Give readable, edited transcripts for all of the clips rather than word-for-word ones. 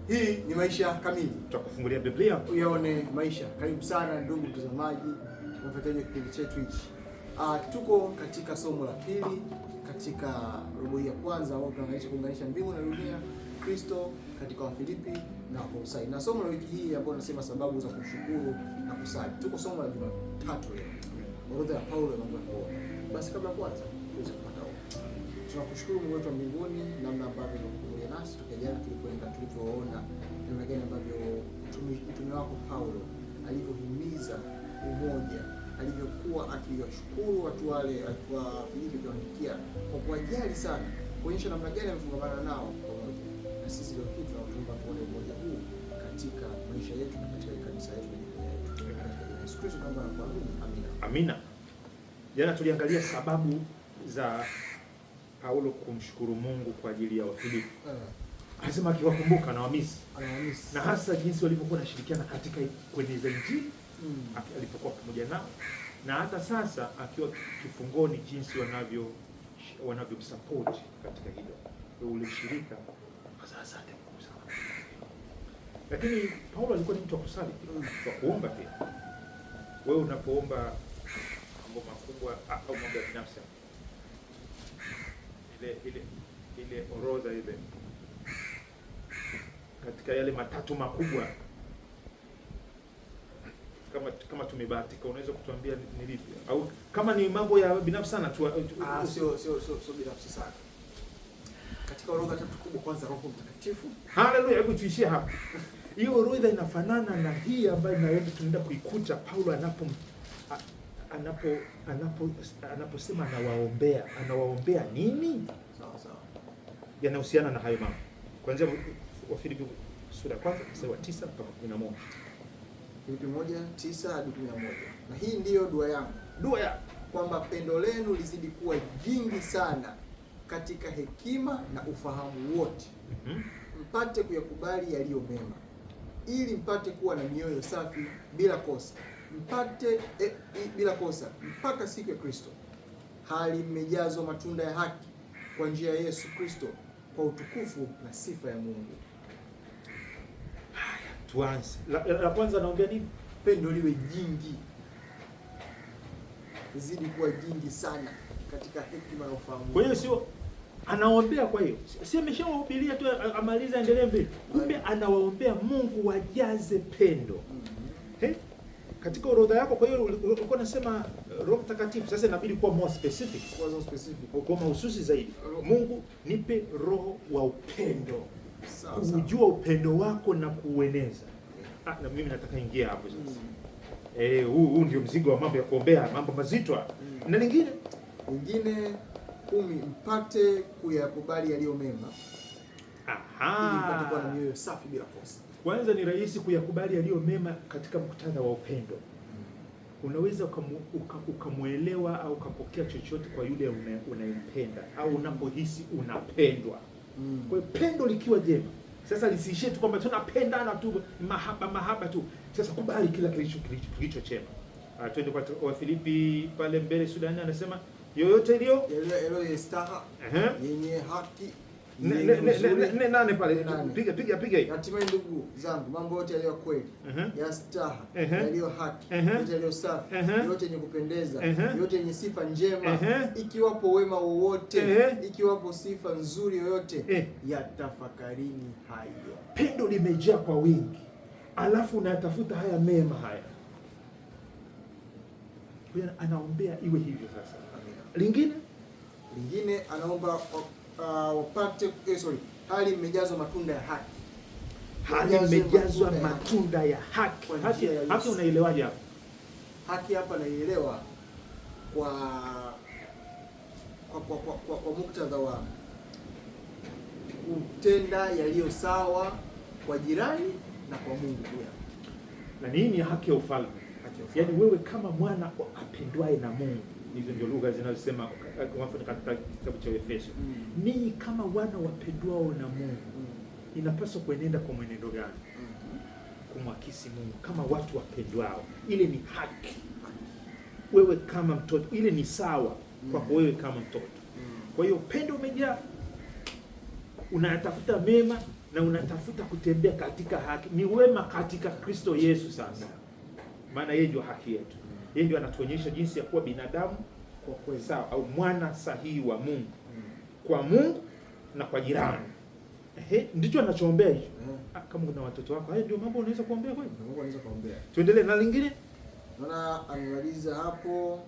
Hii ni Maisha Kamili, tutakufungulia Biblia uyaone maisha. Karibu sana ndugu mtazamaji na mfuatiliaji wa kipindi chetu hichi. Tuko katika somo la pili katika robo ya kwanza, au kuunganisha mbingu na dunia, Kristo katika Wafilipi na Wakolosai. Na somo la wiki hii ambalo nasema sababu za kushukuru na kusali. Tuko somo la Jumatatu leo. Orodha ya Paulo ya mambo ya kuomba. Basi kabla ya kwanza tuweze kupata ombi. Tunakushukuru Mungu wetu wa mbinguni namna ambavyo umekuja nasi tokea jana tulipoona namna gani ambavyo mtume wako Paulo alivyohimiza umoja, alivyokuwa akiwashukuru watu wale alikuwa Filipi akiwaandikia kwa kuwajali sana, kuonyesha namna gani amefungamana nao pamoja. Na sisi leo hii tunaomba tuone umoja huu katika maisha yetu na katika kanisa letu na jamii yetu. Katika Yesu Kristo tunaomba na kuamini. Amina. Amina. Jana tuliangalia sababu za Paulo kumshukuru Mungu kwa ajili ya Wafilipi. Anasema akiwakumbuka na wamisi. Na hasa jinsi walivyokuwa wanashirikiana katika kueneza Injili alipokuwa pamoja nao. Na hata sasa akiwa kifungoni jinsi wanavyomsupport katika hilo. Ule shirika asante Mungu sana. Lakini Paulo alikuwa ni mtu wa kusali, wa kuomba pia. Wewe unapoomba mambo makubwa au mambo ya binafsi, ile orodha ile katika yale matatu makubwa, kama tumebahatika, unaweza kutuambia ni lipi? Au kama ni mambo ya binafsi sana sio binafsi sana. Katika orodha tatu kubwa, kwanza Roho Mtakatifu. Haleluya, hebu tuishie hapa. Hiyo orodha inafanana na hii ambayo tunaenda kuikuta Paulo anaposema anawaombea nini? Sawa. Yanahusiana na hayo mambo. Kuanzia Wafilipi sura ya kwanza mstari wa 9 mpaka 11. Filipi 1:9 hadi 11. Na hii ndiyo dua yangu. Kwamba pendo lenu lizidi kuwa jingi sana katika hekima na ufahamu wote. Mpate kuyakubali yaliyo mema, ili mpate kuwa na mioyo safi bila kosa mpaka siku ya Kristo, hali mmejazwa matunda ya haki kwa njia ya Yesu Kristo, kwa utukufu na sifa ya Mungu. Haya, tuanze. La kwanza naombea nini? Pendo liwe jingi, lizidi kuwa jingi sana katika hekima na ufahamu. Kwa hiyo sio anaombea, kwa hiyo si ameshawahubiria tu amaliza endelee mbele. Kumbe anawaombea Mungu wajaze pendo. Katika orodha yako, kwa hiyo ulikuwa unasema Roho Mtakatifu, sasa inabidi kuwa more specific, kwa mahususi zaidi. Mungu, nipe roho wa upendo. Kujua upendo wako na kuueneza. Na mimi nataka ingia hapo sasa. Huu ndio mzigo wa mambo ya kuombea, mambo mazito. Na lingine 10, mpate kuyakubali yaliyo mema. Ili mpate kuwa na mioyo safi bila kosa. Kwanza ni rahisi kuyakubali yaliyo mema katika muktadha wa upendo. Unaweza ukamuelewa au ukapokea chochote kwa yule unayempenda au unapohisi unapendwa. Kwa hiyo pendo likiwa jema, sasa lisiishie tu kwamba tunapendana tu mahaba tu. Sasa kubali kila kilicho chema. Twende kwa Wafilipi pale mbele sura 4, anasema yoyote iliyo staha, yenye haki, nane pale, piga hii. Hatimaye ndugu zangu, mambo yote yaliyo kweli, ya staha, yaliyo haki, yote yaliyo safi, yote yenye kupendeza, yote yenye sifa njema, ikiwapo wema wowote, ikiwapo sifa nzuri yoyote, yatafakarini hayo. Pendo limejaa kwa wingi, alafu unatafuta haya mema haya. Anaombea iwe hivyo sasa. Lingine anaomba wapate hali mmejazwa matunda ya haki. Hali mmejazwa matunda ya haki. Haki unaelewaje hapo? Haki hapa naielewa kwa muktadha wa kutenda yaliyo sawa kwa jirani na kwa Mungu pia. Na nini haki ya ufalme? Yaani wewe kama mwana apendwaye na Mungu. Hizo ndio lugha zinazosema katika kitabu cha Efeso. Ninyi kama wana wapendwao na Mungu, inapaswa kuenenda kwa mwenendo gani? Kumwakisi Mungu kama watu wapendwao. Ile ni haki. Wewe kama mtoto, ile ni sawa kwa wewe kama mtoto. Kwa hiyo pendo umejaa, unatafuta mema, na unatafuta kutembea katika haki, ni wema katika Kristo Yesu. Sasa maana yeye ndio haki yetu, yeye ndio anatuonyesha jinsi ya kuwa binadamu kwa kweli sawa, au mwana sahihi wa Mungu kwa Mungu na kwa jirani. Ndicho anachoombea hicho. Kama kuna watoto wako, hayo ndio mambo unaweza kuombea kweli? Mungu anaweza kuombea. Tuendelee na lingine. Naona amemaliza hapo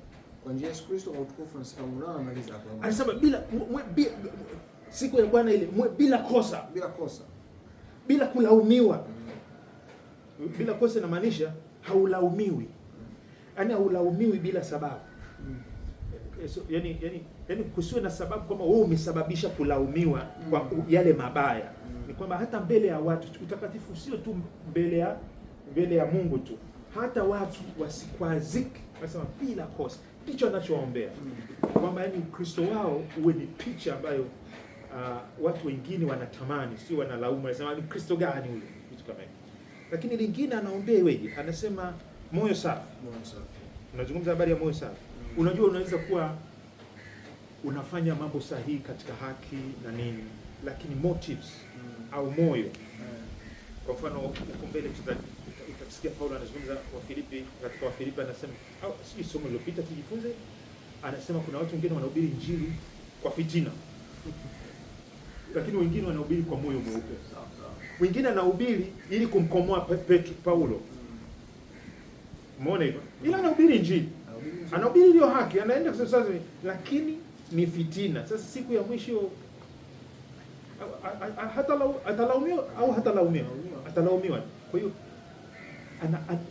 kwa njia ya Yesu Kristo kwa utukufu na sifa Mungu. Naona amemaliza hapo. Anasema bila siku ya Bwana ile bila kosa, bila kulaumiwa. Bila kosa inamaanisha haulaumiwi. Yaani haulaumiwi bila sababu. Yani kusiwe na sababu kwamba wewe umesababisha kulaumiwa kwa yale mabaya. Ni kwamba hata mbele ya watu, utakatifu sio tu mbele ya Mungu tu, hata watu wasikwazike. Anasema bila kosa. Ndicho anachoombea. Kwamba yani Ukristo wao uwe ni picha ambayo watu wengine wanatamani, sio wanalaumu. Anasema ni Kristo gani huyo? Kitu kama hicho. Lakini lingine anaombea iweje? Anasema moyo safi. Unazungumza habari ya moyo safi. Unajua unaweza kuwa unafanya mambo sahihi katika haki na nini, lakini motives au moyo. Kwa mfano huko mbele tutasikia Paulo anazungumza katika Wafilipi, anasema au si somo lililopita tujifunze, anasema kuna watu wengine wanahubiri injili kwa fitina. Lakini wengine wanahubiri kwa moyo mweupe. Wengine anahubiri ili kumkomoa Paulo. Umeona hivyo? Ila anahubiri injili. Anahubiri hiyo haki, anaenda sasa, lakini ni fitina. Sasa siku ya mwisho atalaumiwa au atalaumiwa. Kwa hiyo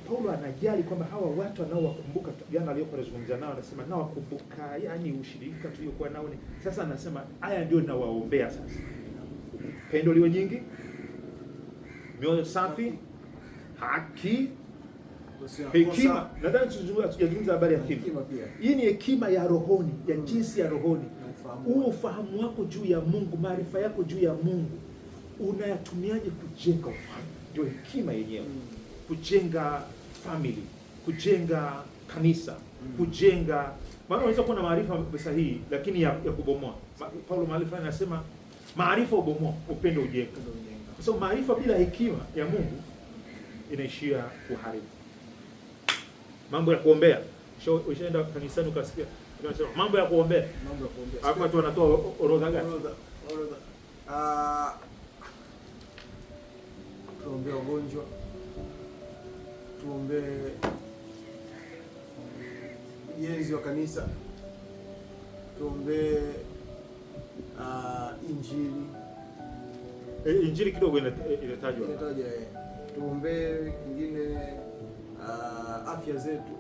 Paulo anajali kwamba hawa watu anaowakumbuka, jana aliyokuwa anazungumza nao, anasema nawakumbuka, yani ushirika tuliokuwa nao. Sasa anasema haya ndio nawaombea sasa. Pendo liwe nyingi, mioyo safi, haki, hekima. Nadhani tujazungumza habari ya hekima pia. Hii ni hekima ya rohoni, ya jinsi ya rohoni. Huo ufahamu wako juu ya Mungu, maarifa yako juu ya Mungu, unayatumiaje kujenga ufalme? Ndio hekima yenyewe. Kujenga family, kujenga kanisa, kujenga. Maana unaweza kuwa na maarifa sahihi lakini ya kubomoa. Paulo maarifa anasema maarifa ubomoa, upendo ujenga. Kwa sababu maarifa bila hekima ya Mungu inaishia kuharibu. Mambo ya kuombea. Ushaenda kanisani ukasikia tunasema mambo ya kuombea. Hapo watu wanatoa orodha gani? Tuombee wagonjwa. Tuombee ujenzi wa kanisa. Tuombee injili. Injili kidogo inatajwa. Tuombee kingine afya zetu.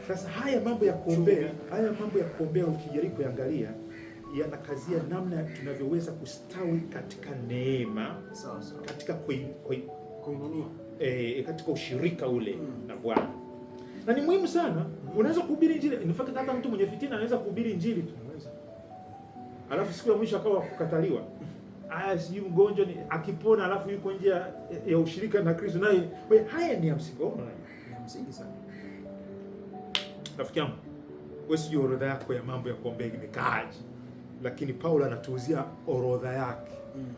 Sasa haya mambo ya kuombea ukijaribu kuangalia yanakazia namna tunavyoweza kustawi katika neema, katika katika ushirika ule na Bwana. Na ni muhimu sana. Unaweza kuhubiri injili. In fact hata mtu mwenye fitina anaweza kuhubiri injili tu. Alafu siku ya mwisho akawa kukataliwa. Sijui mgonjwa ni akipona alafu yuko nje ya ushirika na Kristo, naye haya ni ya msingi. Ni msingi sana. Rafiki yangu, wewe sijui orodha yako ya mambo ya kuombea imekaaje. Lakini Paulo anatuuzia orodha yake.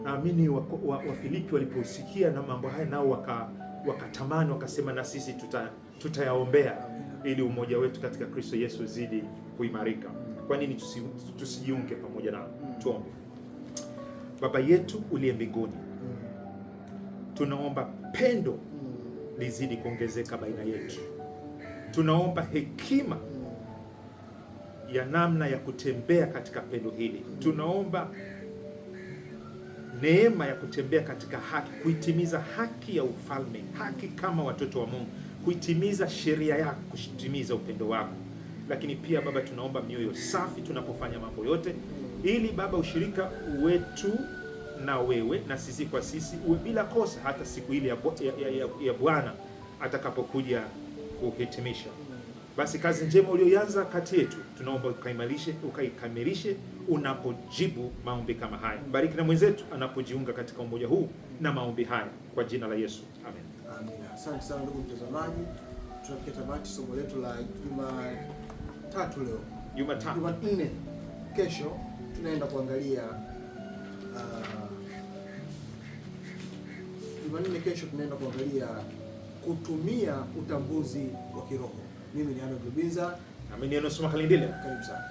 Naamini Wafilipi waliposikia na mambo haya nao wakatamani, wakasema na sisi tutayaombea ili umoja wetu katika Kristo Yesu uzidi kuimarika. Kwa nini tusijiunge pamoja nao? Tuombe. Baba yetu uliye mbinguni, tunaomba pendo lizidi kuongezeka baina yetu. Tunaomba hekima ya namna ya kutembea katika pendo hili. Tunaomba neema ya kutembea katika haki, kuitimiza haki ya ufalme, haki kama watoto wa Mungu, kuitimiza sheria yako, kutimiza upendo wako. Lakini pia Baba, tunaomba mioyo safi tunapofanya mambo yote, ili Baba ushirika wetu na wewe na sisi kwa sisi uwe bila kosa, hata siku ile ya Bwana atakapokuja kuhitimisha. Basi kazi njema uliyoanza kati yetu tunaomba ukaikamilishe unapojibu maombi kama haya. Bariki na mwenzetu anapojiunga katika umoja huu na maombi haya kwa jina la Yesu. Amen. Amina. Asante sana ndugu mtazamaji. Tunafikia tamati somo letu la Jumatatu leo. Jumanne. Kesho tunaenda kuangalia Jumanne kesho tunaenda kuangalia kutumia utambuzi wa kiroho. Mimi ni Arnold Rubinza. Na mimi ni Enos Makalindile. Karibu sana.